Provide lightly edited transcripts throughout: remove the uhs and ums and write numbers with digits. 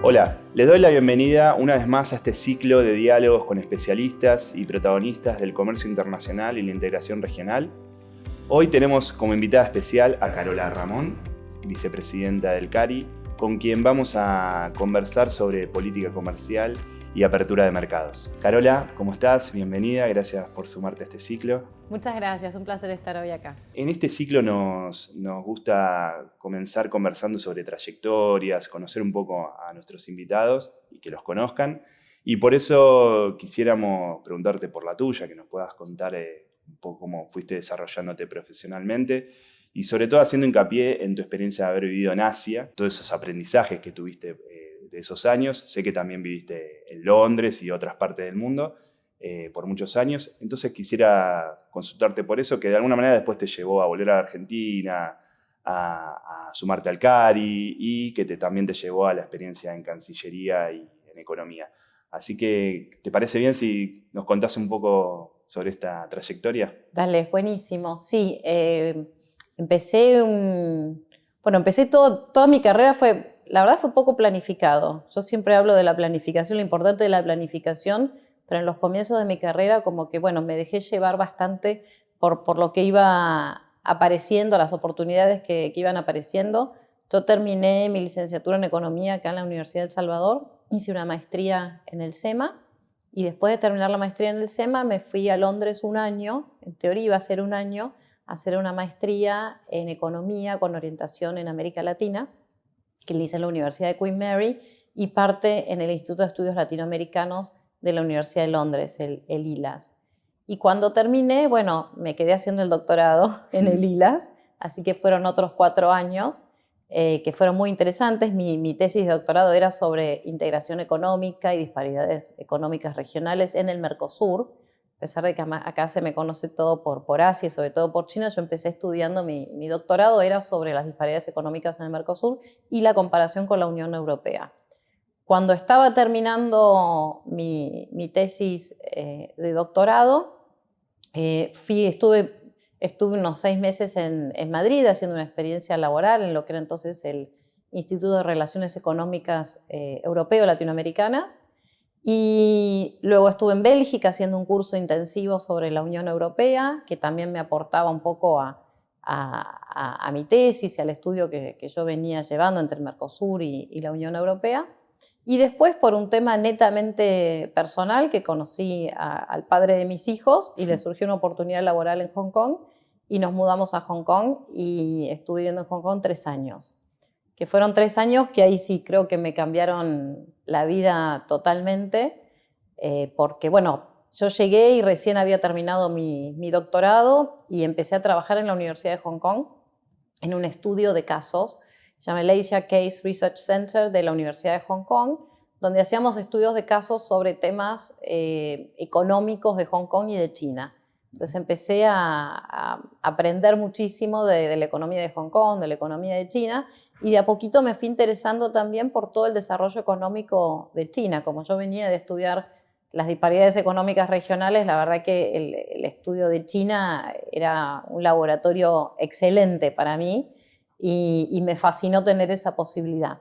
Hola, les doy la bienvenida una vez más a este ciclo de diálogos con especialistas y protagonistas del comercio internacional y la integración regional. Hoy tenemos como invitada especial a Carola Ramón, vicepresidenta del CARI, con quien vamos a conversar sobre política comercial y apertura de mercados. Carola, ¿cómo estás? Bienvenida, gracias por sumarte a este ciclo. Muchas gracias, un placer estar hoy acá. En este ciclo nos gusta comenzar conversando sobre trayectorias, conocer un poco a nuestros invitados y que los conozcan. Y por eso quisiéramos preguntarte por la tuya, que nos puedas contar un poco cómo fuiste desarrollándote profesionalmente y sobre todo haciendo hincapié en tu experiencia de haber vivido en Asia, todos esos aprendizajes que tuviste de esos años. Sé que también viviste en Londres y otras partes del mundo por muchos años. Entonces quisiera consultarte por eso, que de alguna manera después te llevó a volver a Argentina, a sumarte al CARI y que también te llevó a la experiencia en Cancillería y en Economía. Así que, ¿te parece bien si nos contás un poco sobre esta trayectoria? Dale, buenísimo. Sí, empecé toda mi carrera la verdad fue poco planificado. Yo siempre hablo de la planificación, lo importante de la planificación, pero en los comienzos de mi carrera como que, me dejé llevar bastante por lo que iba apareciendo, las oportunidades que iban apareciendo. Yo terminé mi licenciatura en Economía acá en la Universidad de El Salvador, hice una maestría en el SEMA y después de terminar la maestría en el SEMA me fui a Londres un año, en teoría iba a ser un año, a hacer una maestría en Economía con orientación en América Latina, que le hice en la Universidad de Queen Mary y parte en el Instituto de Estudios Latinoamericanos de la Universidad de Londres, el ILAS. Y cuando terminé, me quedé haciendo el doctorado en el ILAS, así que fueron otros 4 años que fueron muy interesantes. Mi tesis de doctorado era sobre integración económica y disparidades económicas regionales en el Mercosur. A pesar de que acá se me conoce todo por Asia y sobre todo por China, yo empecé estudiando, mi doctorado era sobre las disparidades económicas en el Mercosur y la comparación con la Unión Europea. Cuando estaba terminando mi tesis de doctorado, estuve unos 6 meses en Madrid haciendo una experiencia laboral en lo que era entonces el Instituto de Relaciones Económicas Europeo-Latinoamericanas. Y luego estuve en Bélgica haciendo un curso intensivo sobre la Unión Europea, que también me aportaba un poco a mi tesis y al estudio que yo venía llevando entre el Mercosur y la Unión Europea. Y después, por un tema netamente personal, que conocí al padre de mis hijos y le surgió una oportunidad laboral en Hong Kong y nos mudamos a Hong Kong y estuve viviendo en Hong Kong 3 años. Que fueron 3 años que ahí sí creo que me cambiaron la vida totalmente, porque yo llegué y recién había terminado mi doctorado y empecé a trabajar en la Universidad de Hong Kong en un estudio de casos, se llama el Asia Case Research Center de la Universidad de Hong Kong, donde hacíamos estudios de casos sobre temas económicos de Hong Kong y de China. Entonces empecé a aprender muchísimo de la economía de Hong Kong, de la economía de China, y de a poquito me fui interesando también por todo el desarrollo económico de China. Como yo venía de estudiar las disparidades económicas regionales, la verdad que el estudio de China era un laboratorio excelente para mí y me fascinó tener esa posibilidad.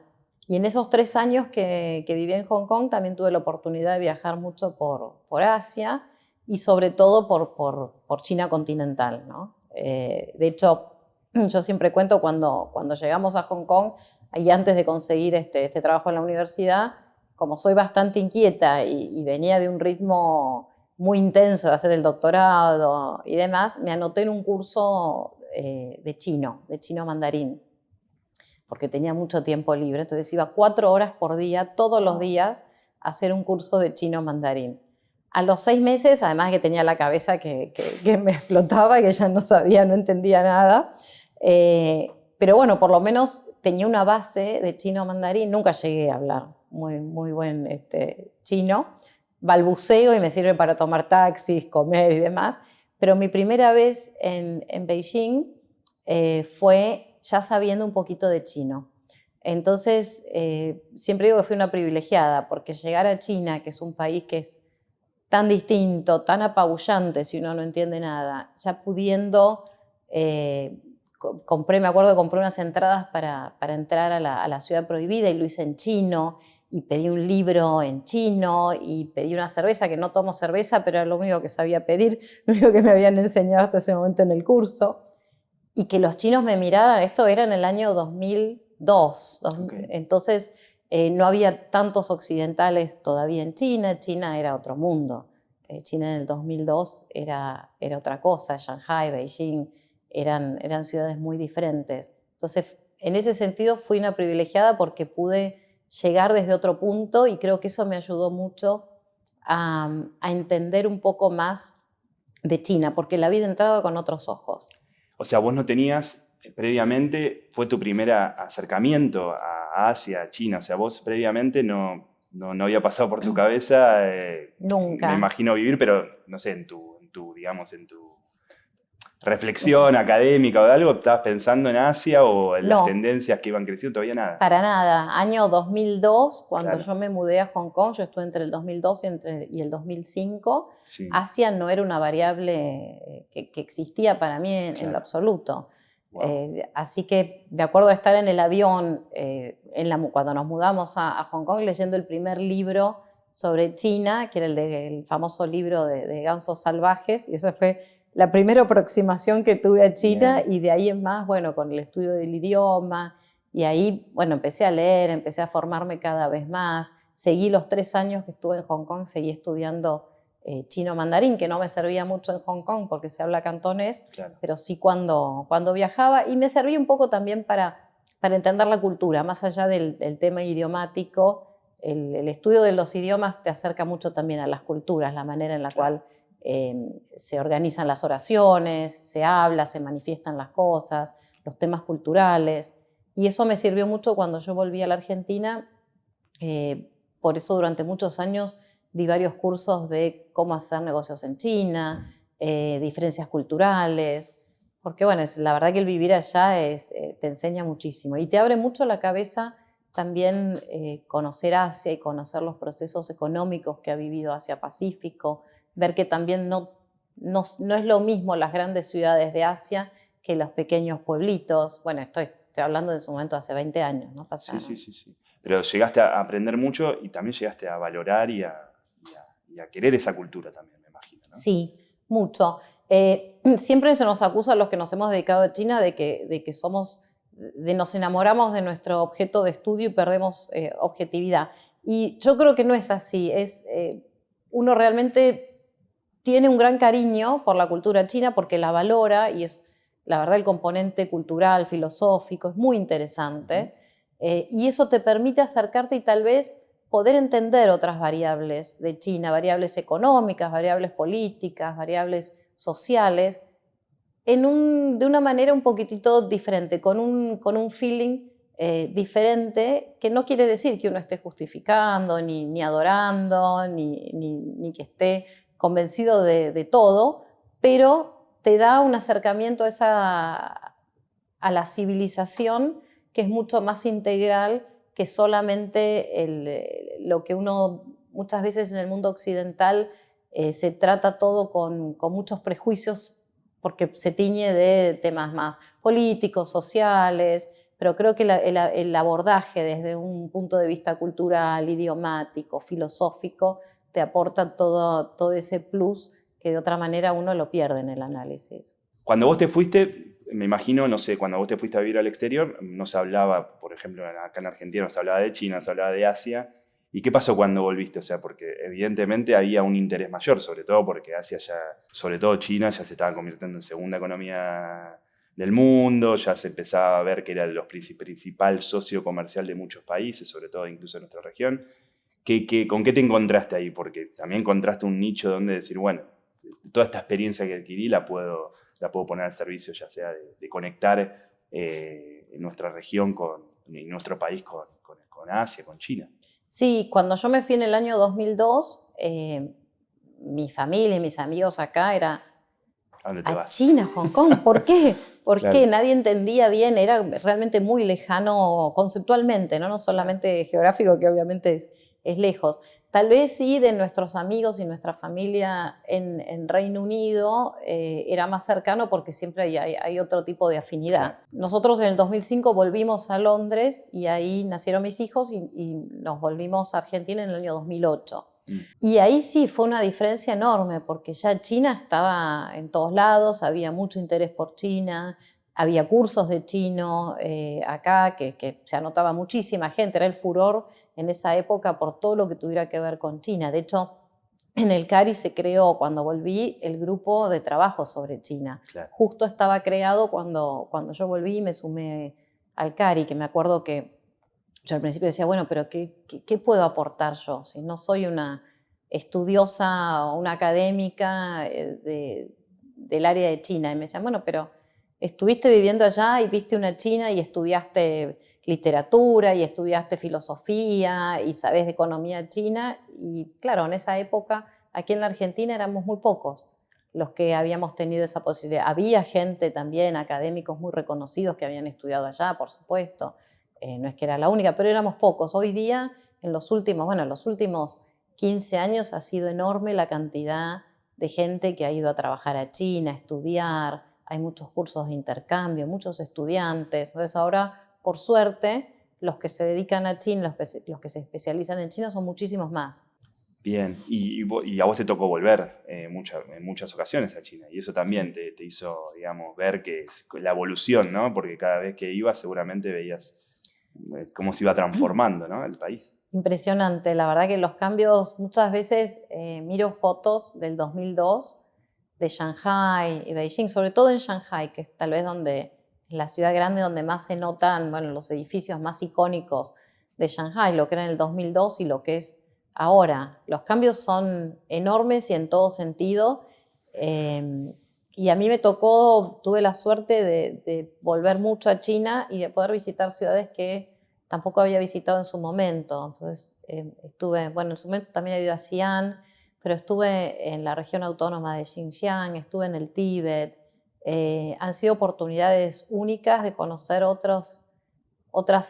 Y en esos 3 años que viví en Hong Kong también tuve la oportunidad de viajar mucho por Asia y sobre todo por China continental, ¿no? De hecho, yo siempre cuento cuando llegamos a Hong Kong y antes de conseguir este trabajo en la universidad, como soy bastante inquieta y venía de un ritmo muy intenso de hacer el doctorado y demás, me anoté en un curso de chino mandarín, porque tenía mucho tiempo libre. Entonces iba 4 horas por día, todos los días, a hacer un curso de chino mandarín. A los 6 meses, además que tenía la cabeza que me explotaba y que ya no sabía, no entendía nada, pero por lo menos tenía una base de chino mandarín. Nunca llegué a hablar muy buen chino. Balbuceo y me sirve para tomar taxis, comer y demás. Pero mi primera vez en Beijing fue ya sabiendo un poquito de chino. Entonces, siempre digo que fui una privilegiada, porque llegar a China, que es un país que es tan distinto, tan apabullante si uno no entiende nada, ya pudiendo, me acuerdo que compré unas entradas para entrar a la ciudad prohibida y lo hice en chino, y pedí un libro en chino y pedí una cerveza, que no tomo cerveza, pero era lo único que sabía pedir, lo único que me habían enseñado hasta ese momento en el curso. Y que los chinos me miraran, esto era en el año 2002, Okay. entonces no había tantos occidentales todavía en China, China era otro mundo. China en el 2002 era otra cosa, Shanghai, Beijing, eran ciudades muy diferentes. Entonces, en ese sentido fui una privilegiada porque pude llegar desde otro punto y creo que eso me ayudó mucho a entender un poco más de China, porque la vi de entrada con otros ojos. O sea, vos no tenías previamente, fue tu primer acercamiento a Asia, a China. O sea, vos previamente no había pasado por tu cabeza, Nunca. me imagino vivir, pero no sé, digamos, en tu reflexión académica o de algo, ¿estabas pensando en Asia o en las tendencias que iban creciendo? Todavía nada. Para nada. Año 2002, cuando Claro. yo me mudé a Hong Kong, yo estuve entre el 2002 y el 2005, Sí. Asia no era una variable que existía para mí en lo absoluto. Wow. Así que me acuerdo de estar en el avión cuando nos mudamos a Hong Kong leyendo el primer libro sobre China, que era el famoso libro de gansos salvajes, y eso fue la primera aproximación que tuve a China. Bien. Y de ahí en más, bueno, con el estudio del idioma, y ahí, bueno, empecé a leer, empecé a formarme cada vez más, seguí los 3 años que estuve en Hong Kong, seguí estudiando chino mandarín, que no me servía mucho en Hong Kong porque se habla cantonés, claro, pero sí cuando viajaba, y me servía un poco también para entender la cultura, más allá del tema idiomático. El estudio de los idiomas te acerca mucho también a las culturas, la manera en la cual se organizan las oraciones, se habla, se manifiestan las cosas, los temas culturales, y eso me sirvió mucho cuando yo volví a la Argentina. Por eso durante muchos años di varios cursos de cómo hacer negocios en China, diferencias culturales, porque bueno, la verdad que el vivir allá te enseña muchísimo y te abre mucho la cabeza también conocer Asia y conocer los procesos económicos que ha vivido Asia-Pacífico, ver que también no es lo mismo las grandes ciudades de Asia que los pequeños pueblitos. Bueno, estoy hablando de su momento hace 20 años, ¿no? Pasaron. Sí. Pero llegaste a aprender mucho y también llegaste a valorar y a querer esa cultura también, me imagino, ¿no? Sí, mucho. Siempre se nos acusa a los que nos hemos dedicado a China de que nos enamoramos de nuestro objeto de estudio y perdemos objetividad. Y yo creo que no es así. Uno realmente tiene un gran cariño por la cultura china porque la valora y es, la verdad, el componente cultural, filosófico, es muy interesante. Y eso te permite acercarte y tal vez poder entender otras variables de China, variables económicas, variables políticas, variables sociales, de una manera un poquitito diferente, con un feeling diferente, que no quiere decir que uno esté justificando, ni adorando, ni que esté convencido de todo, pero te da un acercamiento a la civilización que es mucho más integral que solamente lo que uno muchas veces en el mundo occidental se trata todo con muchos prejuicios porque se tiñe de temas más políticos, sociales, pero creo que el abordaje desde un punto de vista cultural, idiomático, filosófico, te aporta todo ese plus que de otra manera uno lo pierde en el análisis. Cuando vos te fuiste, me imagino, no sé, cuando vos te fuiste a vivir al exterior, no se hablaba, por ejemplo, acá en Argentina no se hablaba de China, se hablaba de Asia. ¿Y qué pasó cuando volviste? O sea, porque evidentemente había un interés mayor, sobre todo porque Asia sobre todo China, ya se estaba convirtiendo en segunda economía del mundo, ya se empezaba a ver que era el principal socio comercial de muchos países, sobre todo incluso en nuestra región. ¿Con qué te encontraste ahí? Porque también encontraste un nicho donde decir, bueno, toda esta experiencia que adquirí la puedo poner al servicio, ya sea de conectar nuestra región y nuestro país con Asia, con China. Sí, cuando yo me fui en el año 2002, mi familia y mis amigos acá era ¿A dónde te vas? China, Hong Kong. ¿Por qué? ¿Por Claro. qué? Nadie entendía bien, era realmente muy lejano conceptualmente, no solamente geográfico, que obviamente es lejos. Tal vez sí de nuestros amigos y nuestra familia en Reino Unido era más cercano porque siempre hay otro tipo de afinidad. Claro. Nosotros en el 2005 volvimos a Londres y ahí nacieron mis hijos y nos volvimos a Argentina en el año 2008. Y ahí sí fue una diferencia enorme porque ya China estaba en todos lados, había mucho interés por China, había cursos de chino acá que se anotaba muchísima gente, era el furor en esa época por todo lo que tuviera que ver con China. De hecho, en el CARI se creó, cuando volví, el grupo de trabajo sobre China. Claro. Justo estaba creado cuando yo volví y me sumé al CARI, que me acuerdo que yo al principio decía, bueno, pero ¿qué puedo aportar yo? Si no soy una estudiosa o una académica del área de China. Y me decían, bueno, pero estuviste viviendo allá y viste una China y estudiaste literatura y estudiaste filosofía y sabés de economía china. Y claro, en esa época aquí en la Argentina éramos muy pocos los que habíamos tenido esa posibilidad. Había gente también, académicos muy reconocidos que habían estudiado allá, por supuesto. No es que era la única, pero éramos pocos. Hoy día, en los últimos 15 años ha sido enorme la cantidad de gente que ha ido a trabajar a China, a estudiar. Hay muchos cursos de intercambio, muchos estudiantes. Entonces ahora, por suerte, los que se dedican a China, los que se especializan en China son muchísimos más. Bien, y a vos te tocó volver en muchas ocasiones a China, y eso también te hizo, digamos, ver que la evolución, ¿no? Porque cada vez que ibas seguramente veías cómo se iba transformando, ¿no? El país. Impresionante, la verdad que los cambios, muchas veces miro fotos del 2002 de Shanghai y Beijing, sobre todo en Shanghai, que es tal vez la ciudad grande donde más se notan, bueno, los edificios más icónicos de Shanghai, lo que era en el 2002 y lo que es ahora. Los cambios son enormes y en todo sentido. Y a mí tuve la suerte de volver mucho a China y de poder visitar ciudades que tampoco había visitado en su momento. Entonces en su momento también he ido a Xi'an, pero estuve en la región autónoma de Xinjiang, estuve en el Tíbet. Han sido oportunidades únicas de conocer otras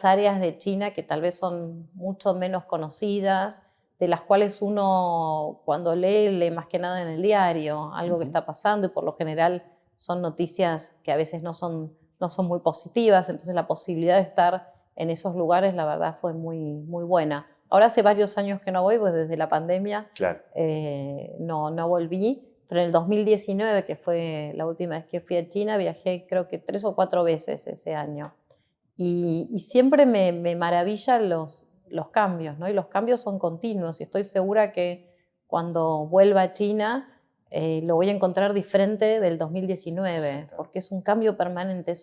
áreas de China que tal vez son mucho menos conocidas, de las cuales uno cuando lee más que nada en el diario algo que está pasando y por lo general son noticias que a veces no son muy positivas, entonces la posibilidad de estar en esos lugares la verdad fue muy, muy buena. Ahora hace varios años que no voy, pues desde la pandemia Claro. no volví, pero en el 2019, que fue la última vez que fui a China, viajé creo que 3 o 4 veces ese año. Y siempre me maravillan los cambios, ¿no? Y los cambios son continuos y estoy segura que cuando vuelva a China lo voy a encontrar diferente del 2019, porque es un cambio permanente,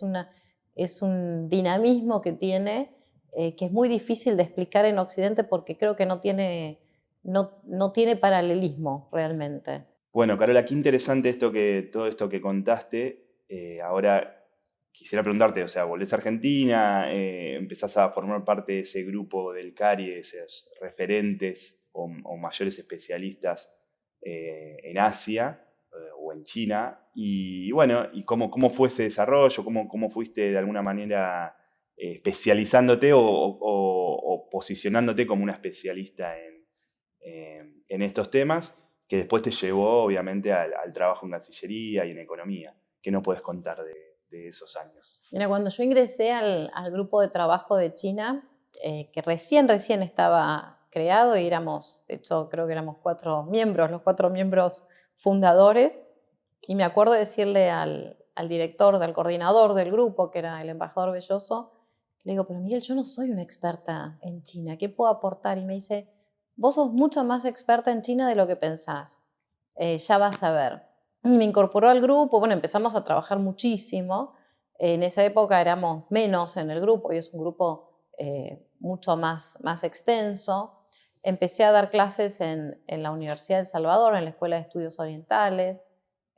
es un dinamismo que tiene que es muy difícil de explicar en Occidente porque creo que no tiene paralelismo realmente. Bueno, Carola, qué interesante todo esto que contaste. Ahora quisiera preguntarte, o sea, volvés a Argentina, empezás a formar parte de ese grupo del CARI, de esos referentes o mayores especialistas en Asia o en China. Y bueno, ¿y cómo fue ese desarrollo? ¿Cómo fuiste de alguna manera especializándote o posicionándote como una especialista en estos temas, que después te llevó obviamente al trabajo en Cancillería y en Economía? ¿Qué nos puedes contar de esos años? Mira, cuando yo ingresé al grupo de trabajo de China, que recién estaba creado y éramos, de hecho creo que éramos los 4 miembros fundadores, y me acuerdo decirle al director, al coordinador del grupo, que era el embajador Belloso, le digo, pero Miguel, yo no soy una experta en China, ¿qué puedo aportar? Y me dice, vos sos mucho más experta en China de lo que pensás, ya vas a ver. Me incorporó al grupo, bueno, empezamos a trabajar muchísimo. En esa época éramos menos en el grupo y es un grupo mucho más extenso. Empecé a dar clases en la Universidad de El Salvador, en la Escuela de Estudios Orientales.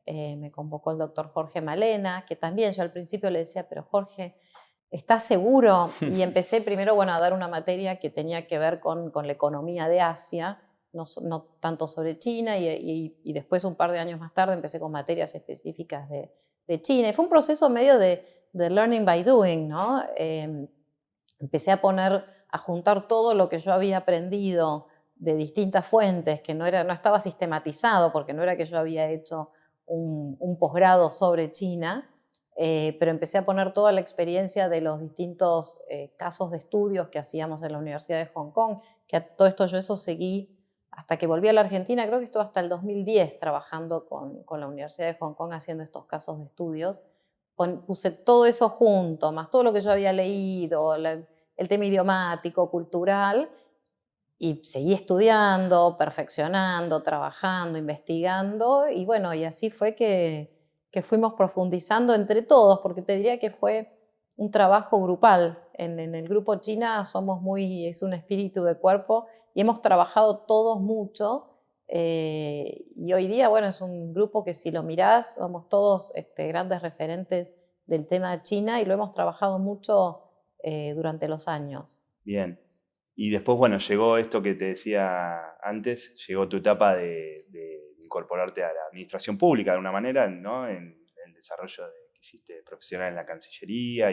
Me convocó el doctor Jorge Malena, que también yo al principio le decía, pero Jorge, ¿estás seguro? Y empecé primero a dar una materia que tenía que ver con la economía de Asia, no tanto sobre China, y después un par de años más tarde empecé con materias específicas de China. Y fue un proceso medio de learning by doing, ¿no? Empecé a juntar todo lo que yo había aprendido de distintas fuentes, que no estaba sistematizado, porque no era que yo había hecho un posgrado sobre China, pero empecé a poner toda la experiencia de los distintos casos de estudios que hacíamos en la Universidad de Hong Kong, que a todo esto yo eso seguí hasta que volví a la Argentina, creo que estuve hasta el 2010 trabajando con la Universidad de Hong Kong haciendo estos casos de estudios. Puse todo eso junto, más todo lo que yo había leído, el tema idiomático, cultural, y seguí estudiando, perfeccionando, trabajando, investigando, y bueno, y así fue que fuimos profundizando entre todos, porque te diría que fue un trabajo grupal. En el grupo China es un espíritu de cuerpo, y hemos trabajado todos mucho, y hoy día, bueno, es un grupo que si lo mirás, somos todos grandes referentes del tema de China, y lo hemos trabajado mucho durante los años. Bien. Y después, bueno, llegó esto que te decía antes, llegó tu etapa de incorporarte a la administración pública de una manera, ¿no? En el desarrollo que hiciste profesional en la Cancillería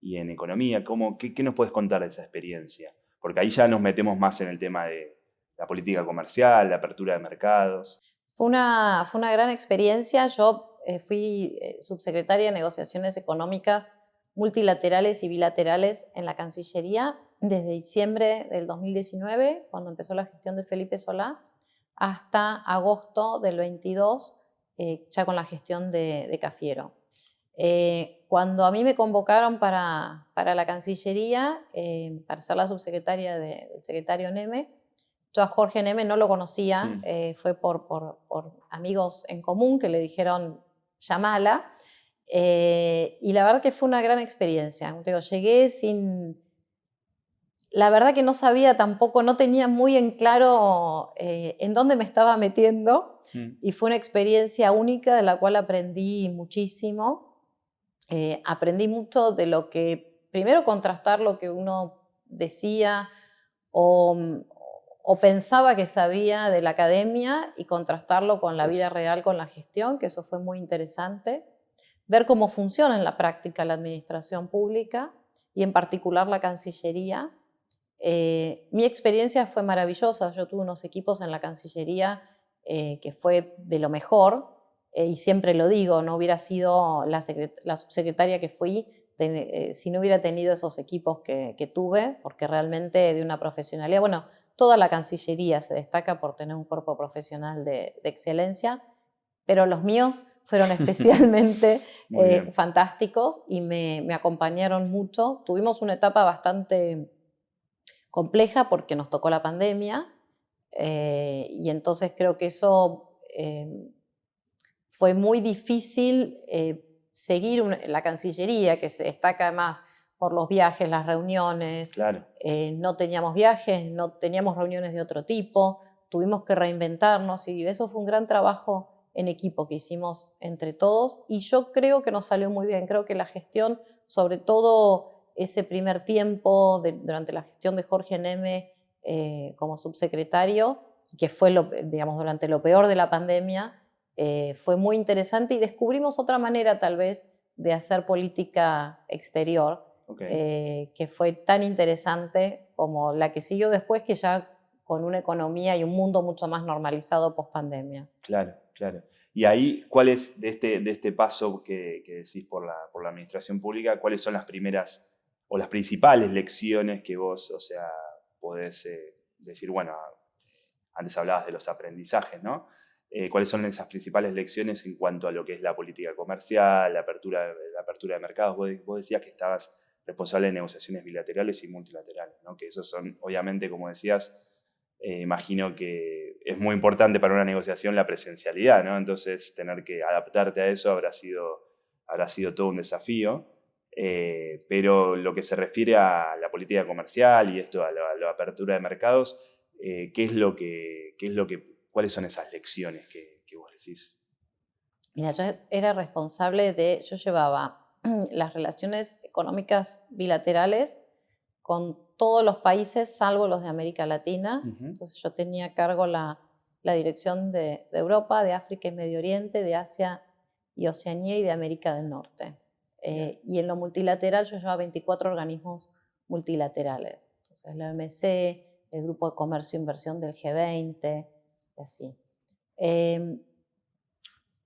y en economía. ¿Qué nos puedes contar de esa experiencia? Porque ahí ya nos metemos más en el tema de la política comercial, la apertura de mercados. Fue una gran experiencia. Yo fui subsecretaria de Negociaciones Económicas Multilaterales y Bilaterales en la Cancillería desde diciembre del 2019, cuando empezó la gestión de Felipe Solá, hasta agosto del 22, ya con la gestión de Cafiero. Cuando a mí me convocaron para la Cancillería, para ser la subsecretaria del secretario Neme, yo a Jorge Neme no lo conocía, fue por amigos en común que le dijeron llamala, y la verdad que fue una gran experiencia. Como te digo, llegué sin... La verdad que no sabía tampoco, no tenía muy en claro en dónde me estaba metiendo, y fue una experiencia única de la cual aprendí muchísimo. Aprendí mucho de lo que, primero contrastar lo que uno decía o pensaba que sabía de la academia y contrastarlo con la vida real, con la gestión, que eso fue muy interesante. Ver cómo funciona en la práctica la administración pública y en particular la Cancillería. Mi experiencia fue maravillosa. Yo tuve unos equipos en la Cancillería que fue de lo mejor, y siempre lo digo, no hubiera sido la subsecretaria que fui si no hubiera tenido esos equipos que tuve, porque realmente de una profesionalidad, bueno, toda la Cancillería se destaca por tener un cuerpo profesional de excelencia, pero los míos fueron especialmente fantásticos y me acompañaron mucho. Tuvimos una etapa bastante compleja porque nos tocó la pandemia, y entonces creo que eso fue muy difícil seguir la Cancillería, que se destaca además por los viajes, las reuniones. Claro. No teníamos viajes, no teníamos reuniones de otro tipo, tuvimos que reinventarnos, y eso fue un gran trabajo en equipo que hicimos entre todos, y yo creo que nos salió muy bien. Creo que la gestión, sobre todo ese primer tiempo durante la gestión de Jorge Neme como subsecretario, que fue digamos, durante lo peor de la pandemia, fue muy interesante, y descubrimos otra manera tal vez de hacer política exterior, que fue tan interesante como la que siguió después, que ya con una economía y un mundo mucho más normalizado post pandemia. Claro, claro. Y ahí, ¿cuál es de este paso que decís por la administración pública, cuáles son las primeras o las principales lecciones que vos, o sea, podés decir, bueno, antes hablabas de los aprendizajes, ¿no? ¿Cuáles son esas principales lecciones en cuanto a lo que es la política comercial, la apertura de mercados? Vos decías que estabas responsable de negociaciones bilaterales y multilaterales, ¿no? Que esos son, obviamente, como decías, imagino que es muy importante para una negociación la presencialidad, ¿no? Entonces, tener que adaptarte a eso habrá sido todo un desafío. Pero lo que se refiere a la política comercial y esto, a la apertura de mercados, ¿cuáles son esas lecciones que vos decís? Mira, yo llevaba las relaciones económicas bilaterales con todos los países salvo los de América Latina. Entonces yo tenía a cargo la dirección de Europa, de África y Medio Oriente, de Asia y Oceanía, y de América del Norte. Y en lo multilateral yo llevaba 24 organismos multilaterales. Entonces la OMC, el Grupo de Comercio e Inversión del G20, y así.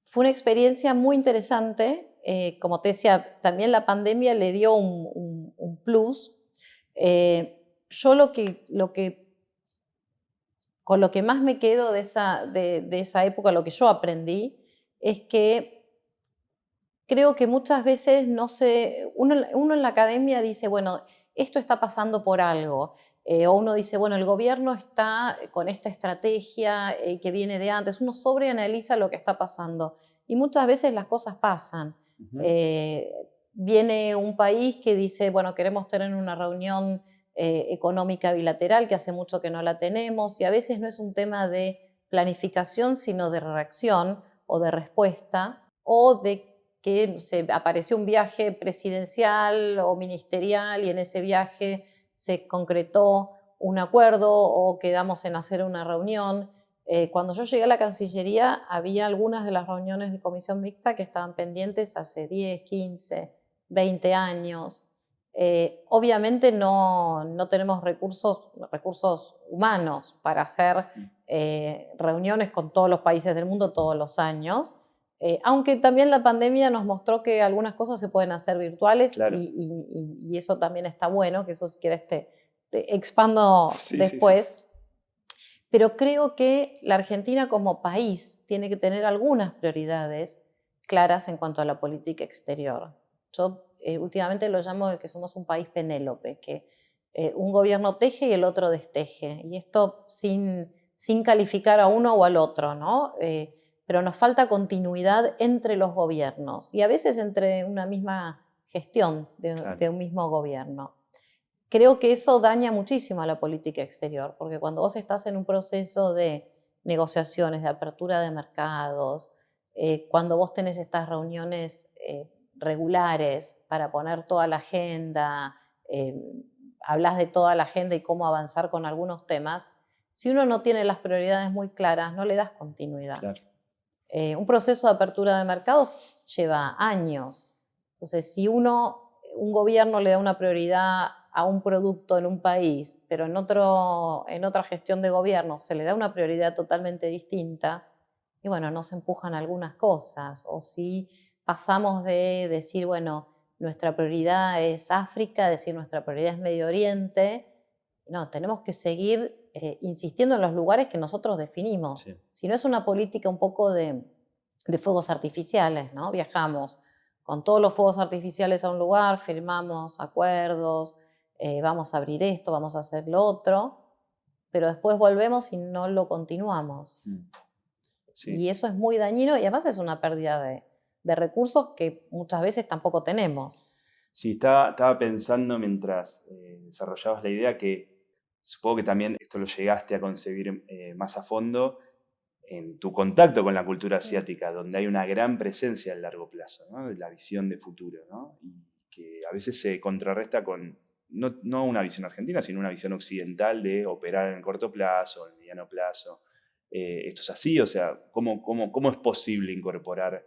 Fue una experiencia muy interesante. Como te decía, también la pandemia le dio un plus. Yo con lo que más me quedo de esa época, lo que yo aprendí, es que creo que muchas veces uno en la academia dice, bueno, esto está pasando por algo. O uno dice, bueno, el gobierno está con esta estrategia que viene de antes. Uno sobreanaliza lo que está pasando. Y muchas veces las cosas pasan. Viene un país que dice, bueno, queremos tener una reunión económica bilateral, que hace mucho que no la tenemos, y a veces no es un tema de planificación, sino de reacción o de respuesta, o de que no sé, apareció un viaje presidencial o ministerial y en ese viaje se concretó un acuerdo o quedamos en hacer una reunión. Cuando yo llegué a la Cancillería había algunas de las reuniones de comisión mixta que estaban pendientes hace 10, 15, 20 años. Obviamente no tenemos recursos humanos para hacer reuniones con todos los países del mundo todos los años, aunque también la pandemia nos mostró que algunas cosas se pueden hacer virtuales, claro. y eso también está bueno, que eso si quieres te expando después. Sí. Pero creo que la Argentina como país tiene que tener algunas prioridades claras en cuanto a la política exterior. Yo últimamente lo llamo de que somos un país Penélope, que un gobierno teje y el otro desteje. Y esto sin calificar a uno o al otro, ¿no? Pero nos falta continuidad entre los gobiernos y a veces entre una misma gestión de un mismo gobierno. Creo que eso daña muchísimo a la política exterior, porque cuando vos estás en un proceso de negociaciones, de apertura de mercados, cuando vos tenés estas reuniones regulares para poner toda la agenda, hablas de toda la agenda y cómo avanzar con algunos temas, si uno no tiene las prioridades muy claras, no le das continuidad. Claro. Un proceso de apertura de mercados lleva años. Entonces, si un gobierno le da una prioridad a un producto en un país, pero en otra gestión de gobierno se le da una prioridad totalmente distinta, y bueno, no se empujan algunas cosas. O si pasamos de decir, bueno, nuestra prioridad es África, decir nuestra prioridad es Medio Oriente, no, tenemos que seguir insistiendo en los lugares que nosotros definimos. Sí. Si no es una política un poco de fuegos artificiales, ¿no? Viajamos con todos los fuegos artificiales a un lugar, firmamos acuerdos, vamos a abrir esto, vamos a hacer lo otro, pero después volvemos y no lo continuamos. Sí. Y eso es muy dañino y además es una pérdida de recursos que muchas veces tampoco tenemos. Sí, estaba pensando mientras desarrollabas la idea que supongo que también esto lo llegaste a concebir más a fondo en tu contacto con la cultura asiática, donde hay una gran presencia a largo plazo, ¿no? De la visión de futuro, ¿no? Y que a veces se contrarresta con no una visión argentina, sino una visión occidental de operar en el corto plazo, en el mediano plazo. ¿Esto es así? O sea, ¿cómo es posible incorporar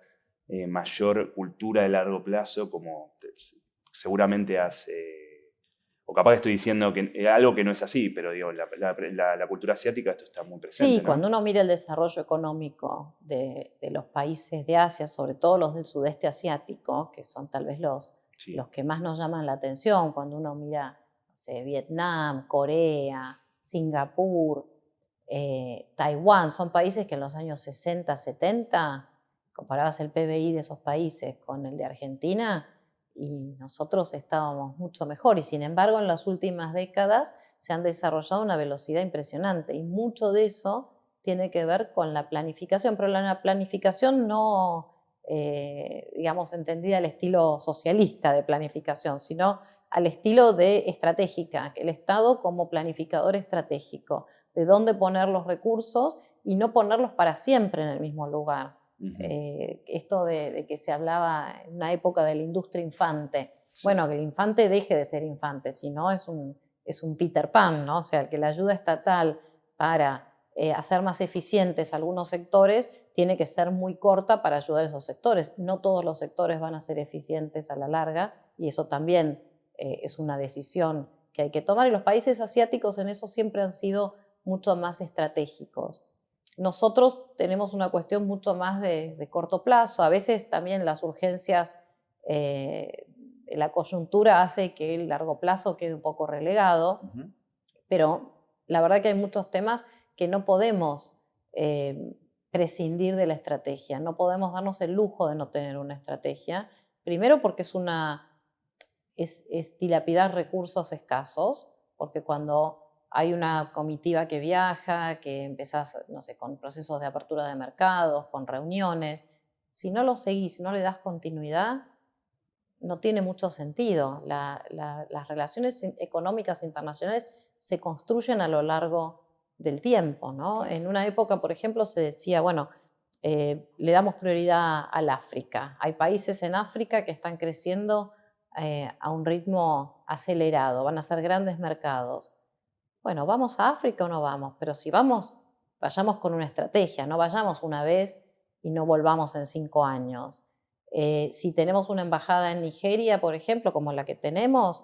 mayor cultura de largo plazo como seguramente o capaz que estoy diciendo que algo que no es así, pero digo, la cultura asiática esto está muy presente, sí, ¿no? Cuando uno mira el desarrollo económico de los países de Asia, sobre todo los del sudeste asiático, que son tal vez los que más nos llaman la atención, cuando uno mira, no sé, Vietnam, Corea, Singapur, Taiwán, son países que en los años 60, 70, comparabas el PBI de esos países con el de Argentina y nosotros estábamos mucho mejor. Y sin embargo, en las últimas décadas se han desarrollado a una velocidad impresionante y mucho de eso tiene que ver con la planificación, pero la planificación no, digamos, entendida al estilo socialista de planificación, sino al estilo de estratégica, el Estado como planificador estratégico, de dónde poner los recursos y no ponerlos para siempre en el mismo lugar. Esto de que se hablaba en una época de la industria infante, bueno, que el infante deje de ser infante, si no es un Peter Pan, ¿no? O sea, el que la ayuda estatal para hacer más eficientes algunos sectores tiene que ser muy corta para ayudar a esos sectores. No todos los sectores van a ser eficientes a la larga y eso también es una decisión que hay que tomar, y los países asiáticos en eso siempre han sido mucho más estratégicos. Nosotros tenemos una cuestión mucho más de corto plazo, a veces también las urgencias, la coyuntura hace que el largo plazo quede un poco relegado, pero la verdad que hay muchos temas que no podemos prescindir de la estrategia, no podemos darnos el lujo de no tener una estrategia, primero porque es dilapidar recursos escasos, porque cuando hay una comitiva que viaja, que empezás, no sé, con procesos de apertura de mercados, con reuniones, si no lo seguís, si no le das continuidad, no tiene mucho sentido. Las relaciones económicas internacionales se construyen a lo largo del tiempo, ¿no? En una época, por ejemplo, se decía, bueno, le damos prioridad al África. Hay países en África que están creciendo a un ritmo acelerado, van a ser grandes mercados. Bueno, ¿vamos a África o no vamos? Pero si vamos, vayamos con una estrategia, no vayamos una vez y no volvamos en 5 años. Si tenemos una embajada en Nigeria, por ejemplo, como la que tenemos,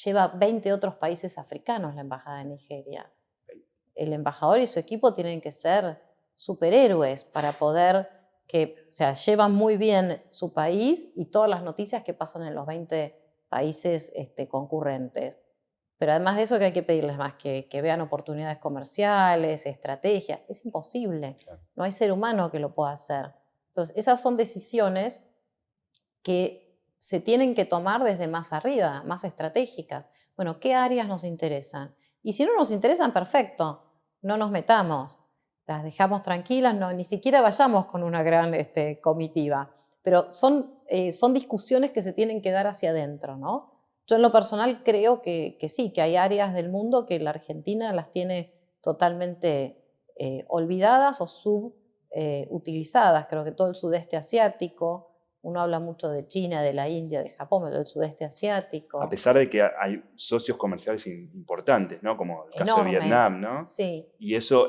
lleva 20 otros países africanos la embajada de Nigeria. El embajador y su equipo tienen que ser superhéroes para poder o sea, llevan muy bien su país y todas las noticias que pasan en los 20 países concurrentes. Pero además de eso, que hay que pedirles más, que vean oportunidades comerciales, estrategias. Es imposible. Claro. No hay ser humano que lo pueda hacer. Entonces, esas son decisiones que se tienen que tomar desde más arriba, más estratégicas. Bueno, ¿qué áreas nos interesan? Y si no nos interesan, perfecto, no nos metamos. Las dejamos tranquilas, no, ni siquiera vayamos con una gran comitiva. Pero son discusiones que se tienen que dar hacia adentro, ¿no? Yo en lo personal creo que sí, que hay áreas del mundo que la Argentina las tiene totalmente olvidadas o subutilizadas. Creo que todo el sudeste asiático, uno habla mucho de China, de la India, de Japón, pero del sudeste asiático. A pesar de que hay socios comerciales importantes, ¿no? Como el caso de Vietnam, ¿no? Sí. Y eso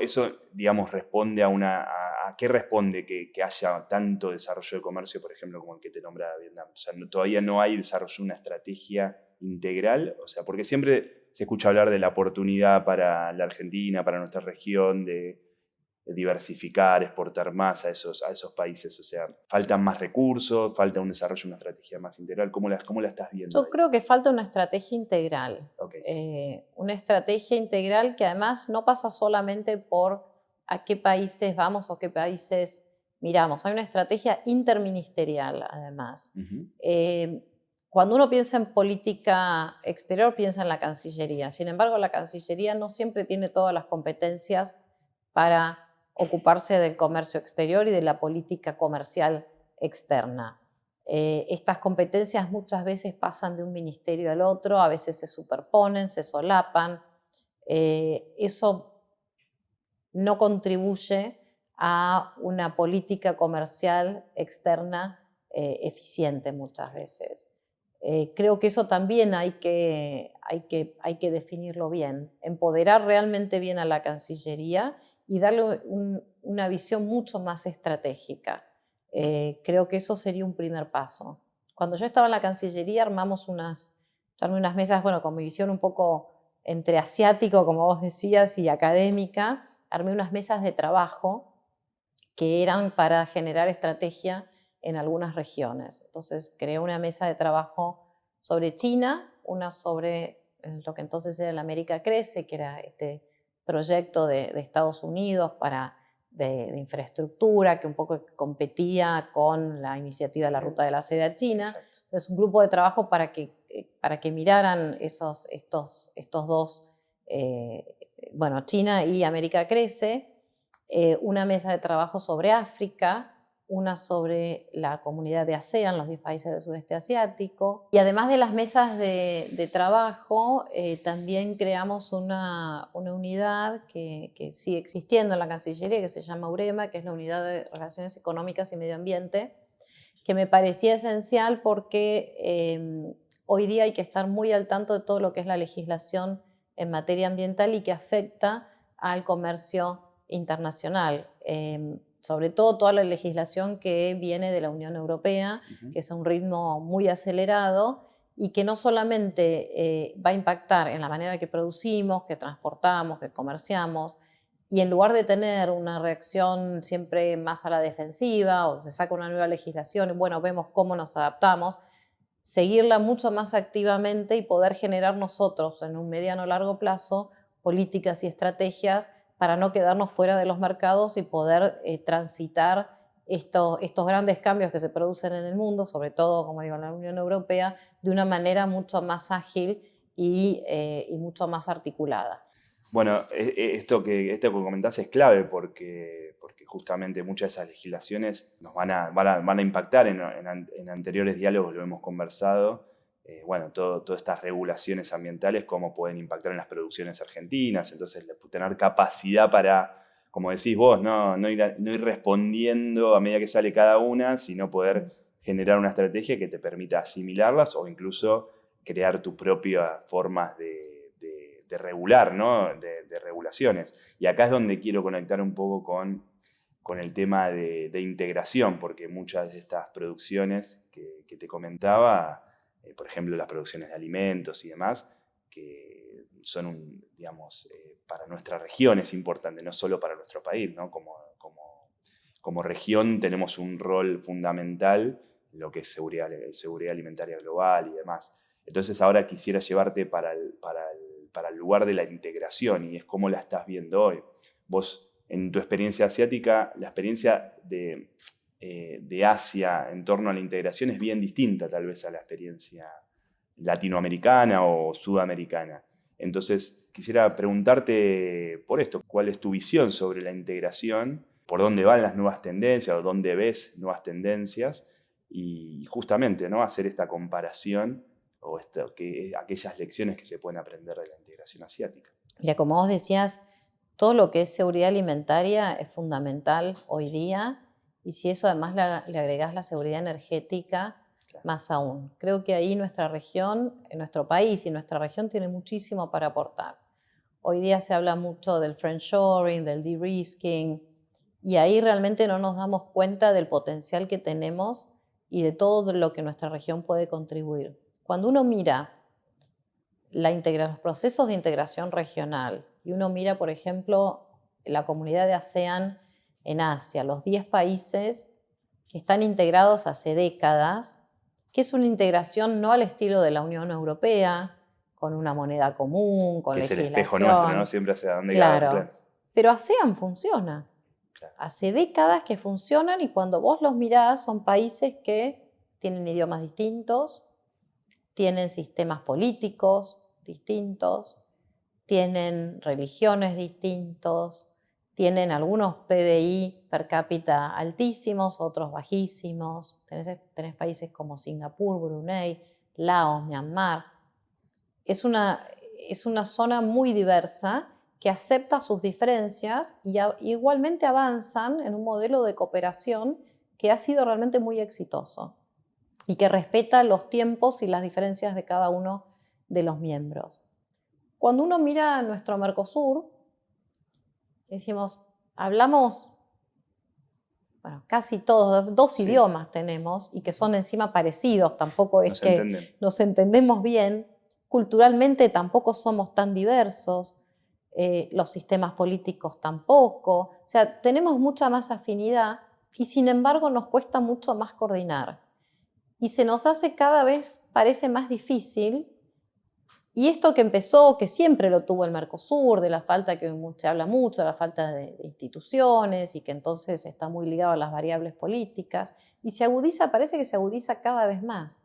digamos, responde ¿a qué responde que haya tanto desarrollo de comercio, por ejemplo, como el que te nombra Vietnam? O sea, todavía no hay desarrollo de una estrategia integral, o sea, porque siempre se escucha hablar de la oportunidad para la Argentina, para nuestra región, de diversificar, exportar más a esos países. O sea, faltan más recursos, falta un desarrollo, una estrategia más integral. ¿Cómo la estás viendo? Yo creo que falta una estrategia integral. Okay. Una estrategia integral que además no pasa solamente por a qué países vamos o qué países miramos. Hay una estrategia interministerial, además. Cuando uno piensa en política exterior, piensa en la Cancillería. Sin embargo, la Cancillería no siempre tiene todas las competencias para ocuparse del comercio exterior y de la política comercial externa. Estas competencias muchas veces pasan de un ministerio al otro, a veces se superponen, se solapan. Eso no contribuye a una política comercial externa eficiente muchas veces. Creo que eso también hay que definirlo bien, empoderar realmente bien a la Cancillería y darle una visión mucho más estratégica. Creo que eso sería un primer paso. Cuando yo estaba en la Cancillería armé unas mesas, bueno, con mi visión un poco entre asiático, como vos decías, y académica. Armé unas mesas de trabajo que eran para generar estrategia en algunas regiones. Entonces creé una mesa de trabajo sobre China, una sobre lo que entonces era el América Crece, que era este proyecto de Estados Unidos de infraestructura, que un poco competía con la iniciativa de la Ruta de la Seda a China. Exacto. Entonces un grupo de trabajo para que miraran estos dos, bueno, China y América Crece, una mesa de trabajo sobre África, una sobre la comunidad de ASEAN, los 10 países del sudeste asiático. Y además de las mesas de trabajo, también creamos una unidad que sigue existiendo en la Cancillería, que se llama UREMA, que es la Unidad de Relaciones Económicas y Medio Ambiente, que me parecía esencial porque hoy día hay que estar muy al tanto de todo lo que es la legislación en materia ambiental y que afecta al comercio internacional. Sobre todo toda la legislación que viene de la Unión Europea, que es a un ritmo muy acelerado y que no solamente va a impactar en la manera que producimos, que transportamos, que comerciamos, y en lugar de tener una reacción siempre más a la defensiva o se saca una nueva legislación y bueno, vemos cómo nos adaptamos, seguirla mucho más activamente y poder generar nosotros en un mediano o largo plazo políticas y estrategias para no quedarnos fuera de los mercados y poder transitar estos grandes cambios que se producen en el mundo, sobre todo, como digo, en la Unión Europea, de una manera mucho más ágil y mucho más articulada. Bueno, esto que comentás es clave porque justamente muchas de esas legislaciones nos van a impactar. En anteriores diálogos lo hemos conversado. Bueno, todas estas regulaciones ambientales, cómo pueden impactar en las producciones argentinas. Entonces, tener capacidad para, como decís vos, no ir respondiendo a medida que sale cada una, sino poder generar una estrategia que te permita asimilarlas o incluso crear tus propias formas de regular, ¿no? De regulaciones. Y acá es donde quiero conectar un poco con el tema de integración, porque muchas de estas producciones que te comentaba, por ejemplo, las producciones de alimentos y demás, que son, digamos, para nuestra región es importante, no solo para nuestro país, ¿no? Como región tenemos un rol fundamental en lo que es seguridad alimentaria global y demás. Entonces ahora quisiera llevarte para el lugar de la integración y es cómo la estás viendo hoy. Vos, en tu experiencia asiática, la experiencia de Asia en torno a la integración es bien distinta tal vez a la experiencia latinoamericana o sudamericana. Entonces, quisiera preguntarte por esto, ¿cuál es tu visión sobre la integración? ¿Por dónde van las nuevas tendencias o dónde ves nuevas tendencias? Y justamente, ¿no? Hacer esta comparación o aquellas lecciones que se pueden aprender de la integración asiática. Mira, como vos decías, todo lo que es seguridad alimentaria es fundamental hoy día y si eso además le agregás la seguridad energética, claro, más aún. Creo que ahí nuestra región, nuestro país y nuestra región tiene muchísimo para aportar. Hoy día se habla mucho del friendshoring, del de-risking y ahí realmente no nos damos cuenta del potencial que tenemos y de todo lo que nuestra región puede contribuir. Cuando uno mira los procesos de integración regional y uno mira, por ejemplo, la comunidad de ASEAN en Asia, los 10 países que están integrados hace décadas, que es una integración no al estilo de la Unión Europea, con una moneda común, con legislación. Que es el espejo nuestro, ¿no? Siempre hacia dónde claro. Claro. Pero ASEAN funciona. Claro. Hace décadas que funcionan y cuando vos los mirás son países que tienen idiomas distintos, tienen sistemas políticos distintos, tienen religiones distintos, tienen algunos PBI per cápita altísimos, otros bajísimos. Tenés países como Singapur, Brunei, Laos, Myanmar. Es una zona muy diversa que acepta sus diferencias y igualmente avanzan en un modelo de cooperación que ha sido realmente muy exitoso y que respeta los tiempos y las diferencias de cada uno de los miembros. Cuando uno mira nuestro Mercosur, decimos, hablamos, bueno, casi todos, dos idiomas tenemos y que son encima parecidos, tampoco es que nos entendemos bien, culturalmente tampoco somos tan diversos, los sistemas políticos tampoco, o sea, tenemos mucha más afinidad y sin embargo nos cuesta mucho más coordinar. Y se nos hace cada vez, parece más difícil. Y esto que empezó, que siempre lo tuvo el Mercosur, de la falta que se habla mucho, de la falta de instituciones y que entonces está muy ligado a las variables políticas, y se agudiza, parece que se agudiza cada vez más,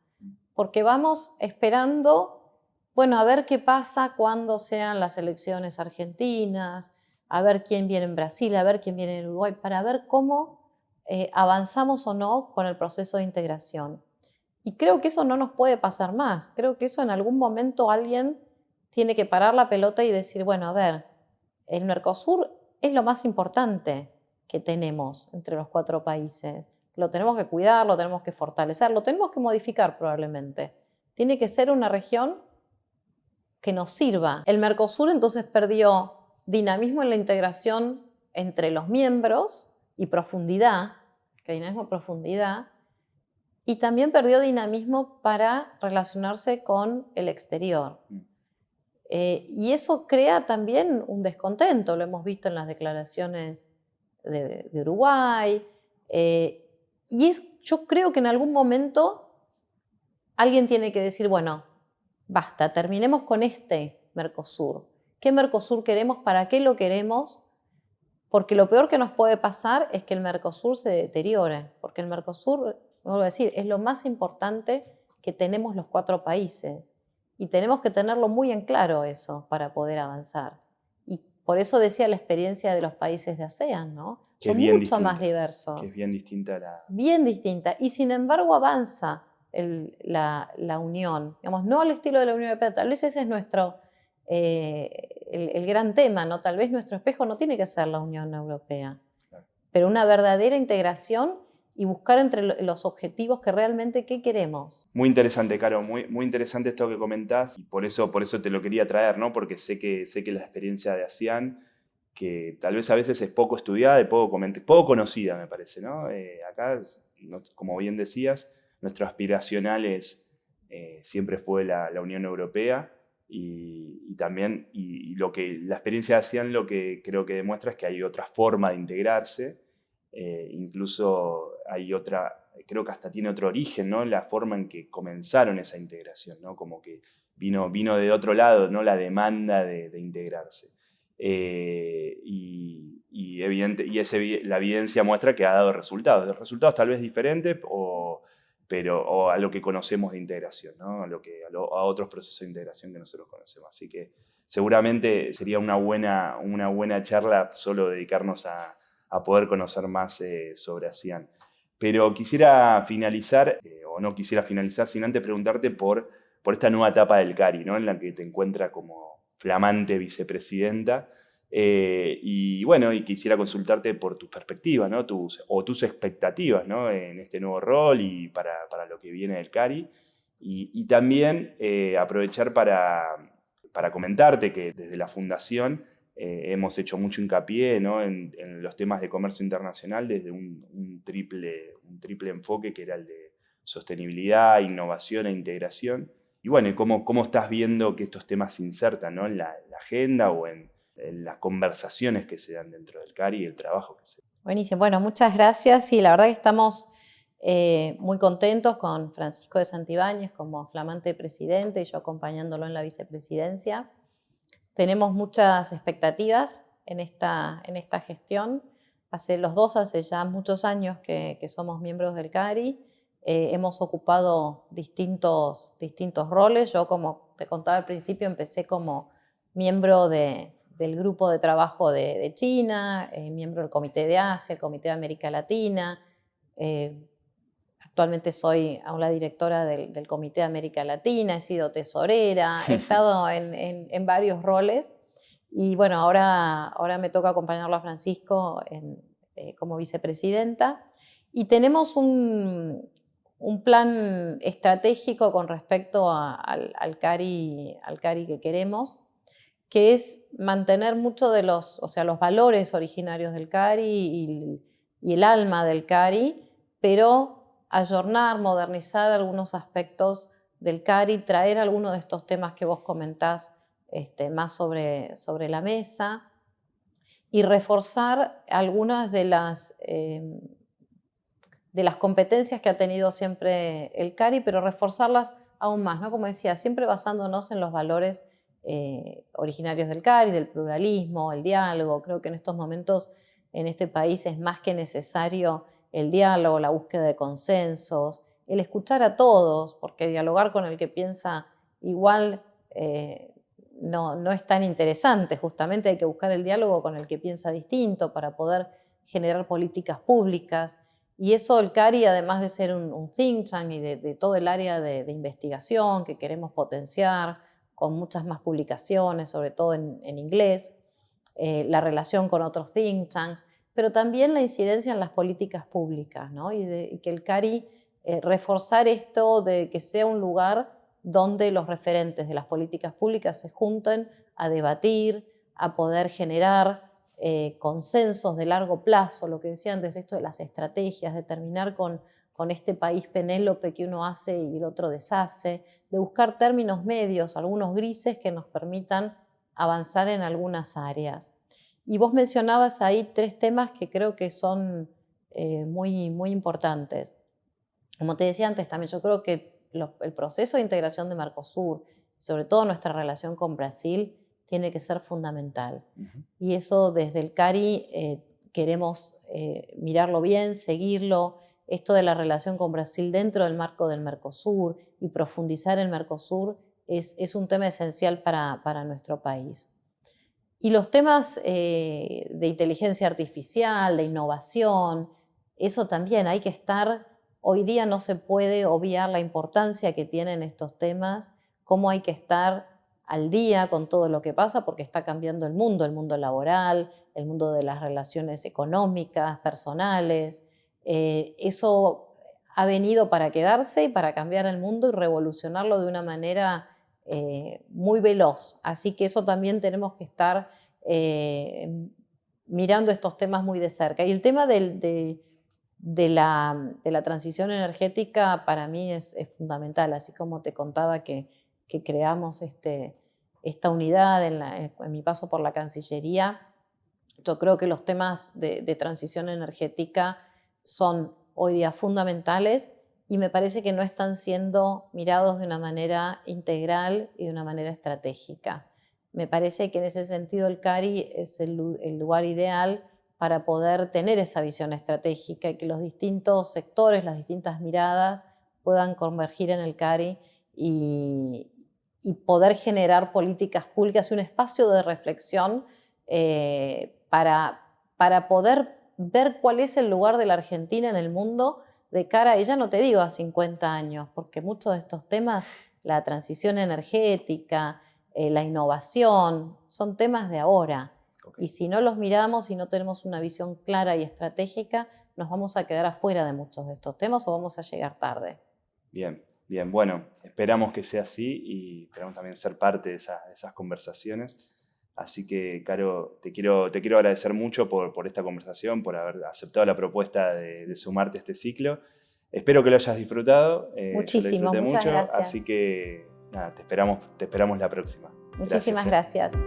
porque vamos esperando, bueno, a ver qué pasa cuando sean las elecciones argentinas, a ver quién viene en Brasil, a ver quién viene en Uruguay, para ver cómo avanzamos o no con el proceso de integración. Y creo que eso no nos puede pasar más. Creo que eso en algún momento alguien tiene que parar la pelota y decir, bueno, a ver, el Mercosur es lo más importante que tenemos entre los 4 países. Lo tenemos que cuidar, lo tenemos que fortalecer, lo tenemos que modificar probablemente. Tiene que ser una región que nos sirva. El Mercosur entonces perdió dinamismo en la integración entre los miembros y profundidad, que dinamismo profundidad, y también perdió dinamismo para relacionarse con el exterior. Y eso crea también un descontento, lo hemos visto en las declaraciones de Uruguay. Yo creo que en algún momento alguien tiene que decir, bueno, basta, terminemos con este Mercosur. ¿Qué Mercosur queremos? ¿Para qué lo queremos? Porque lo peor que nos puede pasar es que el Mercosur se deteriore, porque el Mercosur, vuelvo a decir, es lo más importante que tenemos los 4 países. Y tenemos que tenerlo muy en claro eso para poder avanzar. Y por eso decía la experiencia de los países de ASEAN, ¿no? Que es Son bien mucho distinta, más diversos. que es bien distinta a la... Bien distinta. Y sin embargo avanza la Unión. Digamos, no al estilo de la Unión Europea. Tal vez ese es nuestro, el gran tema, ¿no? Tal vez nuestro espejo no tiene que ser la Unión Europea. Claro. Pero una verdadera integración y buscar entre los objetivos que realmente qué queremos. Muy interesante, Caro, muy interesante esto que comentás, y por eso te lo quería traer, ¿no? Porque sé que la experiencia de ASEAN, que tal vez a veces es poco estudiada y poco conocida, me parece, ¿no? Acá, como bien decías, nuestro aspiracional siempre fue la Unión Europea, y también la experiencia de ASEAN lo que creo que demuestra es que hay otra forma de integrarse, incluso hay otra, creo que hasta tiene otro origen, ¿no? La forma en que comenzaron esa integración, ¿no? Como que vino de otro lado, ¿no? La demanda de integrarse. La evidencia muestra que ha dado resultados tal vez diferentes o a lo que conocemos de integración, ¿no? A otros procesos de integración que nosotros conocemos. Así que seguramente sería una buena charla solo dedicarnos a poder conocer más sobre ASEAN. Pero quisiera finalizar, o no quisiera finalizar, sin antes preguntarte por esta nueva etapa del CARI, ¿no? En la que te encuentras como flamante vicepresidenta. Y quisiera consultarte por tus perspectivas, ¿no? tus expectativas, ¿no? En este nuevo rol y para lo que viene del CARI. Y también aprovechar para comentarte que desde la Fundación hemos hecho mucho hincapié, ¿no? en los temas de comercio internacional desde un triple enfoque que era el de sostenibilidad, innovación e integración. Y bueno, ¿cómo estás viendo que estos temas se insertan, ¿no? en la agenda o en las conversaciones que se dan dentro del CARI y el trabajo que se da? Buenísimo. Bueno, muchas gracias. Sí, la verdad que estamos muy contentos con Francisco de Santibáñez como flamante presidente y yo acompañándolo en la vicepresidencia. Tenemos muchas expectativas en esta gestión. Los dos hace ya muchos años que somos miembros del CARI. Hemos ocupado distintos roles. Yo, como te contaba al principio, empecé como miembro del grupo de trabajo de China, miembro del Comité de Asia, el Comité de América Latina. Actualmente soy aún la directora del Comité de América Latina, he sido tesorera, he estado en varios roles y bueno, ahora me toca acompañarlo a Francisco como vicepresidenta y tenemos un plan estratégico con respecto al CARI que queremos, que es mantener mucho de los valores originarios del CARI y el alma del CARI, pero ayornar, modernizar algunos aspectos del CARI, traer algunos de estos temas que vos comentás más sobre la mesa y reforzar algunas de las competencias que ha tenido siempre el CARI, pero reforzarlas aún más, ¿no? Como decía, siempre basándonos en los valores originarios del CARI, del pluralismo, el diálogo. Creo que en estos momentos en este país es más que necesario el diálogo, la búsqueda de consensos, el escuchar a todos, porque dialogar con el que piensa igual no es tan interesante. Justamente hay que buscar el diálogo con el que piensa distinto para poder generar políticas públicas. Y eso el CARI, además de ser un think tank y de todo el área de investigación que queremos potenciar, con muchas más publicaciones, sobre todo en inglés, la relación con otros think tanks, pero también la incidencia en las políticas públicas, ¿no? Y que el CARI reforzar esto de que sea un lugar donde los referentes de las políticas públicas se junten a debatir, a poder generar consensos de largo plazo, lo que decía antes, esto de las estrategias, de terminar con con este país Penélope que uno hace y el otro deshace, de buscar términos medios, algunos grises que nos permitan avanzar en algunas áreas. Y vos mencionabas ahí 3 temas que creo que son muy, muy importantes. Como te decía antes también, yo creo que el proceso de integración de Mercosur, sobre todo nuestra relación con Brasil, tiene que ser fundamental. Y eso desde el CARI queremos mirarlo bien, seguirlo. Esto de la relación con Brasil dentro del marco del Mercosur y profundizar en Mercosur es un tema esencial para nuestro país. Y los temas de inteligencia artificial, de innovación, eso también hay que estar. Hoy día no se puede obviar la importancia que tienen estos temas, cómo hay que estar al día con todo lo que pasa, porque está cambiando el mundo laboral, el mundo de las relaciones económicas, personales. Eso ha venido para quedarse y para cambiar el mundo y revolucionarlo de una manera muy veloz. Así que eso también tenemos que estar mirando estos temas muy de cerca. Y el tema de la transición energética para mí es fundamental, así como te contaba que creamos esta unidad en mi paso por la Cancillería. Yo creo que los temas de transición energética son hoy día fundamentales y me parece que no están siendo mirados de una manera integral y de una manera estratégica. Me parece que en ese sentido el CARI es el lugar ideal para poder tener esa visión estratégica y que los distintos sectores, las distintas miradas puedan convergir en el CARI y poder generar políticas públicas y un espacio de reflexión para poder ver cuál es el lugar de la Argentina en el mundo de cara, y ya no te digo a 50 años, porque muchos de estos temas, la transición energética, la innovación, son temas de ahora. Okay. Y si no los miramos y no tenemos una visión clara y estratégica, nos vamos a quedar afuera de muchos de estos temas o vamos a llegar tarde. Bien, bien. Bueno, esperamos que sea así y esperamos también ser parte de esas conversaciones. Así que, Caro, te quiero agradecer mucho por esta conversación, por haber aceptado la propuesta de sumarte a este ciclo. Espero que lo hayas disfrutado. Muchísimo, muchas gracias. Así que, nada, te esperamos la próxima. Muchísimas gracias.